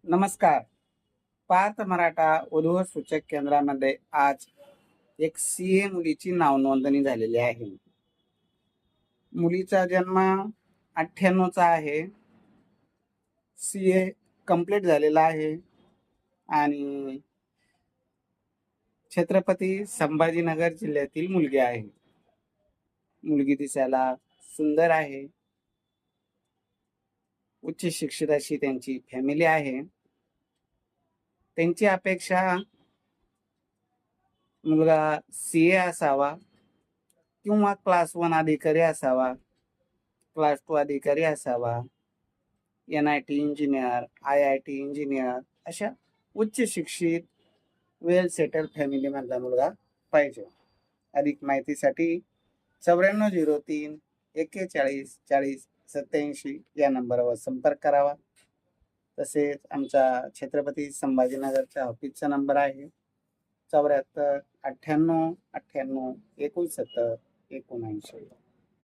नमस्कार. पार्थ मराठा उद्योग सूचक केंद्रामध्ये आज एक सीए मुलीची नाव नोंदणी झालेली आहे. मुलीचा जन्म 98चा आहे. सीए कंप्लीट झालेला आहे आणि छत्रपती संभाजीनगर जिल्ह्यातील मुलगी आहे. मुलगी दिसायला सुंदर आहे. उच्च शिक्षित अशी त्यांची फॅमिली आहे. त्यांची अपेक्षा मुलगा सीए असावा किंवा क्लास 1 अधिकारी असावा, क्लास 2 अधिकारी असावा, NIT इंजिनियर, IIT इंजिनियर अशा उच्च शिक्षित वेल सेटल फॅमिलीमधला मुलगा पाहिजे. अधिक माहितीसाठी 9403 41 40 87 या नंबरवर संपर्क करावा. तसेच आमचा छत्रपती संभाजीनगरच्या ऑफिसचा नंबर आहे 74 98 98 69 79.